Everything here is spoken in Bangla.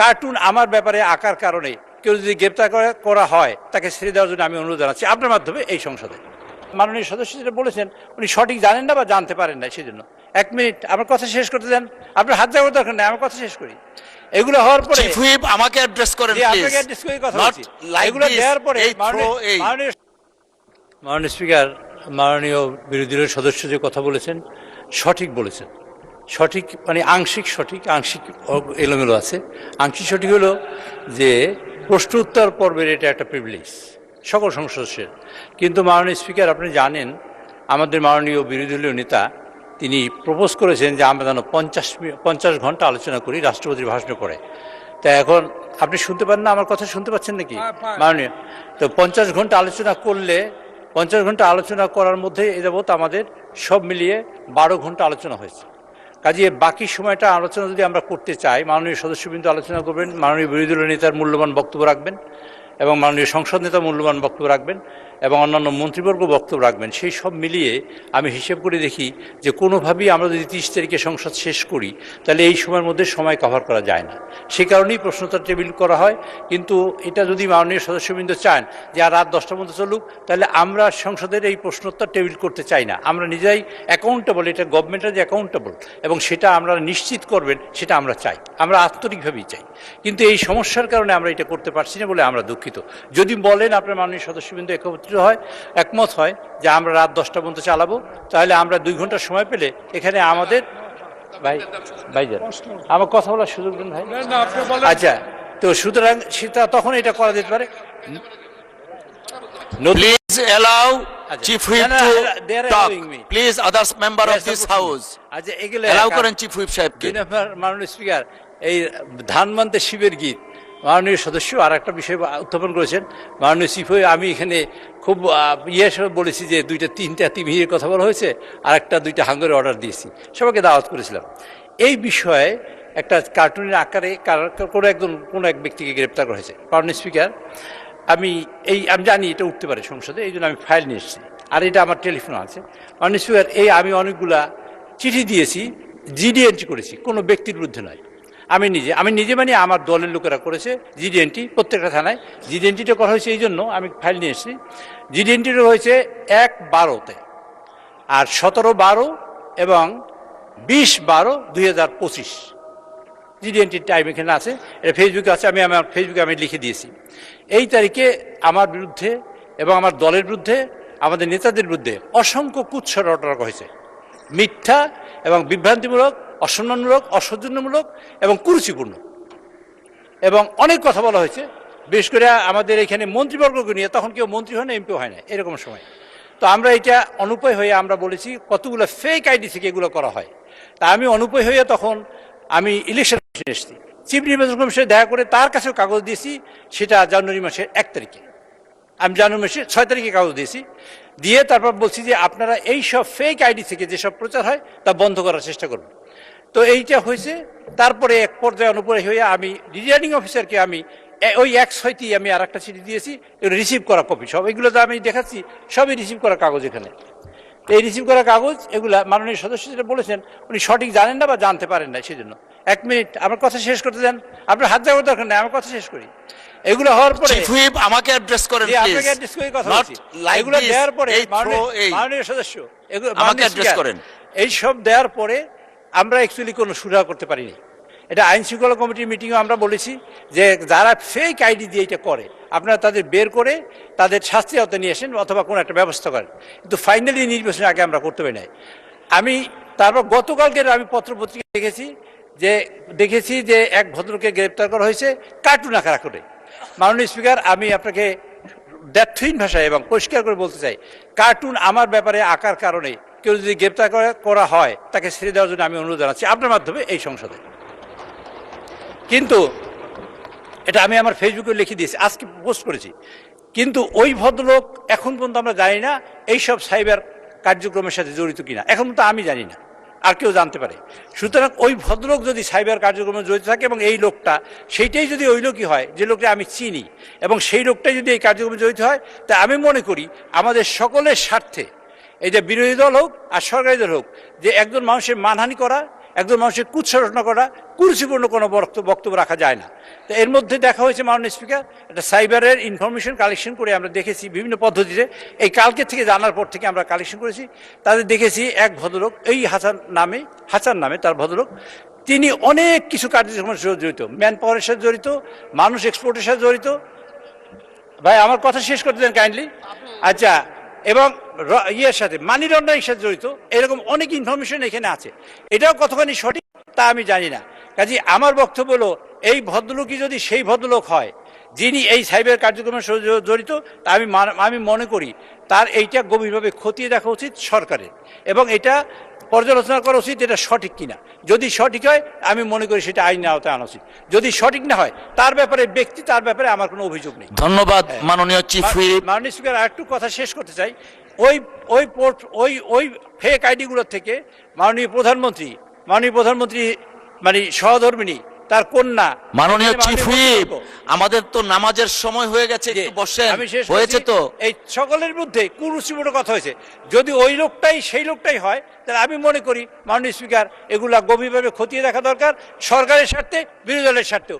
কার্টুন আমার ব্যাপারে আঁকার কারণে কেউ যদি গ্রেপ্তার করা হয় তাকে ছেড়ে দেওয়ার জন্য আমি অনুরোধ জানাচ্ছি আপনার মাধ্যমে এই সংসদে। মাননীয় সদস্য যেটা বলেছেন উনি সঠিক জানেন না বা জানতে পারেন না, সেই জন্য। এক মিনিট আমার কথা শেষ করতে দেন, আপনার হাত যাওয়ার দরকার নেই, আমার কথা শেষ করি। এগুলো হওয়ার পরে চিফ হুইপ আমাকে অ্যাড্রেস করেন প্লিজ। আপনাকে অ্যাড্রেস করে কথা বলছি। এগুলো দেওয়ার পরে মাননীয় স্পিকার, মাননীয় বিরোধী দলের সদস্য যে কথা বলেছেন সঠিক বলেছেন। সঠিক মানে আংশিক সঠিক, আংশিক এলোমেলো আছে। আংশিক সঠিক হলো যে প্রশ্ন উত্তর পর্বের এটা একটা প্রিভিলেজ সকল সদস্যের। কিন্তু মাননীয় স্পিকার আপনি জানেন আমাদের মাননীয় বিরোধী দলীয় নেতা তিনি প্রপোজ করেছেন যে আমরা যেন 50 ঘন্টা আলোচনা করি রাষ্ট্রপতির ভাষণ করে। তা এখন আপনি শুনতে পারেন না, আমার কথা শুনতে পাচ্ছেন নাকি মাননীয়? তো 50 ঘন্টা আলোচনা করলে 50 ঘন্টা আলোচনা করার মধ্যে এ যাবৎ আমাদের সব মিলিয়ে 12 ঘন্টা আলোচনা হয়েছে। কাজে বাকি সময়টা আলোচনা যদি আমরা করতে চাই, মাননীয় সদস্যবৃন্দ আলোচনা করবেন, মাননীয় বিরোধী দলীয় নেতার মূল্যবান বক্তব্য রাখবেন এবং মাননীয় সংসদ নেতা মূল্যবান বক্তব্য রাখবেন এবং অন্যান্য মন্ত্রীবর্গ বক্তব্য রাখবেন। সেই সব মিলিয়ে আমি হিসেব করে দেখি যে কোনোভাবেই আমরা যদি 30 তারিখে সংসদ শেষ করি তাহলে এই সময়ের মধ্যে সময় কভার করা যায় না। সেই কারণেই প্রশ্নটা টেবিল করা হয়। কিন্তু এটা যদি মাননীয় সদস্যবৃন্দ চান যে আর রাত 10টার মধ্যে চলুক, তাহলে আমরা সংসদের এই প্রশ্নোত্তর টেবিল করতে চাই না। আমরা নিজেরাই অ্যাকাউন্টেবল, এটা গভর্নমেন্টের যে অ্যাকাউন্টেবল এবং সেটা আমরা নিশ্চিত করবেন সেটা আমরা চাই, আমরা আন্তরিকভাবেই চাই। কিন্তু এই সমস্যার কারণে আমরা এটা করতে পারছি না বলে আমরা দুঃখিত। যদি বলেন আপনার মাননীয় সদস্যবৃন্দ একমত হয় যে আমরা রাত 10টা পর্যন্ত চালাবো, তাহলে আমরা 2 ঘন্টা সময় পেলে এখানে আমাদের ভাইজান আমার কথা বলার সুযোগ দিন ভাই। আচ্ছা, তো সুতরাং সেটা তখন এটা করা যেতে পারে। Please allow Chief Whip to talk. Please, other member of this house. আচ্ছা, এগুলো allow করেন Chief Whip সাহেবকে। মাননীয় স্পিকার, এই ধান মানতে শিবের গীত মাননীয় সদস্য আর একটা বিষয় উত্থাপন করেছেন। মাননীয় চিফ হুইপ, আমি এখানে খুব বলেছি যে 2-3টা তিমিরের কথা বলা হয়েছে আর 2টা হাঙ্গরের অর্ডার দিয়েছি, সবাইকে দাওয়াত করেছিলাম। এই বিষয়ে একটা কার্টুনের আকারে কোনো এক ব্যক্তিকে গ্রেপ্তার করা হয়েছে। মাননীয় স্পিকার, আমি জানি এটা উঠতে পারে সংসদে, এই জন্য আমি ফাইল নিয়ে এসেছি আর এটা আমার টেলিফোন আছে। মাননীয় স্পিকার, আমি অনেকগুলা চিঠি দিয়েছি, জিডি এন্ট্রি করেছি, কোনো ব্যক্তির বিরুদ্ধে নয়। আমি নিজে মানে আমার দলের লোকেরা করেছে জিডি এন্ট্রি প্রত্যেকটা থানায়। জিডি এন্ট্রিটা করা হয়েছে এই জন্য আমি ফাইল নিয়ে এসেছি। জিডি এন্ট্রিটা হয়েছে 1/12-তে আর 17/12 এবং 20/12-2025 জিডি এন্ট্রির টাইম এখানে আছে, এটা ফেসবুকে আছে, আমার ফেসবুকে আমি লিখে দিয়েছি। এই তারিখে আমার বিরুদ্ধে এবং আমার দলের বিরুদ্ধে, আমাদের নেতাদের বিরুদ্ধে অসংখ্য কুৎসা রটনা হয়েছে, মিথ্যা এবং বিভ্রান্তিমূলক, অসম্মানমূলক, অসৌজন্যমূলক এবং কুরুচিপূর্ণ এবং অনেক কথা বলা হয়েছে। বিশেষ করে আমাদের এখানে মন্ত্রীবর্গকে নিয়ে, তখন কেউ মন্ত্রী হয় না, এমপি হয় না, এরকম সময়। তো আমরা এটা অনুপায় হয়ে আমরা বলেছি কতগুলো ফেক আইডি থেকে এগুলো করা হয়। তা আমি অনুপায় হয়ে তখন আমি ইলেকশন কমিশনে এসেছি, চিফ নির্বাচন কমিশনে দেখা করে তার কাছেও কাগজ দিয়েছি। সেটা জানুয়ারি মাসের 1 তারিখে, আমি জানুয়ারি মাসের 6 তারিখে কাগজ দিয়েছি। দিয়ে তারপর বলছি যে আপনারা এই সব ফেক আইডি থেকে যেসব প্রচার হয় তা বন্ধ করার চেষ্টা করবেন। তো এইটা হয়েছে। তারপরে এক পর্যায়ে অনুপ্রায় হয়ে আমি রিটার্নিং অফিসারকে আমি ওই 1/6 আমি আর একটা চিঠি দিয়েছি, রিসিভ করা কপি সব, এগুলো তো আমি দেখাচ্ছি সবই রিসিভ করা কাগজ এখানে। এই রিসিভ করা কাগজ এগুলা মাননীয় সদস্য যেটা বলেছেন উনি সঠিক জানেন না বা জানতে পারেন না, সেই জন্য। এক মিনিট আমার কথা শেষ করতে দেন, আপনার হাত যাওয়ার দরকার নেই, আমার কথা শেষ করি। এগুলো হওয়ার পরে চিফ হুইপ আমাকে অ্যাড্রেস করেন প্লিজ। আপনাকে অ্যাড্রেস করে কথা বলছি। এগুলো দেওয়ার পরে মাননীয় সদস্য আমাকে অ্যাড্রেস করেন। এই সব দেওয়ার পরে আমরা অ্যাকচুয়ালি কোনো সুরাহা করতে পারিনি। এটা আইন শৃঙ্খলা কমিটির মিটিংও আমরা বলেছি যে যারা ফেক আইডি দিয়ে এটা করে আপনারা তাদের বের করে তাদের শাস্তি আওতায় নিয়ে আসেন অথবা কোনো একটা ব্যবস্থা করেন। কিন্তু ফাইনালি নির্বাচনের আগে আমরা করতে পারি নাই। আমি তারপর গতকালকে আমি পত্রপত্রিকা দেখেছি যে এক ভদ্রকে গ্রেপ্তার করা হয়েছে কার্টুন আকার করে। মাননীয় স্পিকার, আমি আপনাকে দ্ব্যর্থহীন ভাষায় এবং পরিষ্কার করে বলতে চাই, কার্টুন আমার ব্যাপারে আঁকার কারণে কেউ যদি গ্রেপ্তার করা হয় তাকে ছেড়ে দেওয়ার জন্য আমি অনুরোধ জানাচ্ছি আপনার মাধ্যমে এই সংসদে। কিন্তু এটা আমি আমার ফেসবুকে লিখে দিয়েছি, আজকে পোস্ট করেছি। কিন্তু ওই ভদ্রলোক এখন পর্যন্ত আমরা জানি না এইসব সাইবার কার্যক্রমের সাথে জড়িত কিনা, এখন পর্যন্ত আমি জানি না, আর কেউ জানতে পারে। সুতরাং ওই ভদ্রলোক যদি সাইবার কার্যক্রমে জড়িত থাকে এবং এই লোকটা সেইটাই যদি ওই লোকই হয় যে লোকটা আমি চিনি এবং সেই লোকটাই যদি এই কার্যক্রমে জড়িত হয়, তা আমি মনে করি আমাদের সকলের স্বার্থে, এই যে বিরোধী দল হোক আর সরকারি দল হোক, যে একজন মানুষের মানহানি করা, একজন মানুষের কুৎসারচনা করা, কুরুচিপূর্ণ কোনো বক্তব্য রাখা যায় না। তো এর মধ্যে দেখা হয়েছে মাননীয় স্পিকার, একটা সাইবারের ইনফরমেশন কালেকশন করে আমরা দেখেছি বিভিন্ন পদ্ধতিতে, এই কালকে থেকে জানার পর থেকে আমরা কালেকশন করেছি, তাদের দেখেছি এক ভদ্রলোক, এই হাসান নামে তার ভদ্রলোক, তিনি অনেক কিছু কার্যক্রমের সাথে জড়িত, ম্যান পাওয়ারের সাথে জড়িত, মানুষ এক্সপোর্টের সাথে জড়িত। ভাই আমার কথা শেষ করতে দেন কাইন্ডলি। আচ্ছা, এবং ইয়ের সাথে মানি লন্ডারিং সাথে জড়িত, এরকম অনেক ইনফরমেশন এখানে আছে। এটাও কতখানি সঠিক তা আমি জানি না। কাজে আমার বক্তব্য হলো, এই ভদ্রলোকই যদি সেই ভদ্রলোক হয় যিনি এই সাইবার কার্যক্রমের সাথে জড়িত, তা আমি মনে করি তার এইটা গভীরভাবে খতিয়ে দেখা উচিত সরকারের, এবং এটা পর্যালোচনা করা উচিত এটা সঠিক কিনা। যদি সঠিক হয় আমি মনে করি সেটা আইনের আওতায় আনা উচিত, যদি সঠিক না হয় তার ব্যাপারে তার ব্যাপারে আমার কোনো অভিযোগ নেই। ধন্যবাদ মাননীয় চিফ হুইপ। মাননীয় স্পিকার, আরেকটু কথা শেষ করতে চাই। ওই ফেক আইডিগুলোর থেকে মাননীয় প্রধানমন্ত্রী মানে সহধর্মিণী, তার কন্যা, মাননীয় চিফ হুইপ, আমাদের তো নামাজের সময় হয়ে গেছে, একটু বসেন। হয়েছে তো, এই সকলের মধ্যে কুরুচিপূর্ণ কথা হয়েছে। যদি ওই সেই লোকটাই হয়, তাহলে আমি মনে করি মাননীয় স্পিকার এগুলা গভীরভাবে খতিয়ে দেখা দরকার, সরকারের স্বার্থে, বিরোধী দলের স্বার্থেও।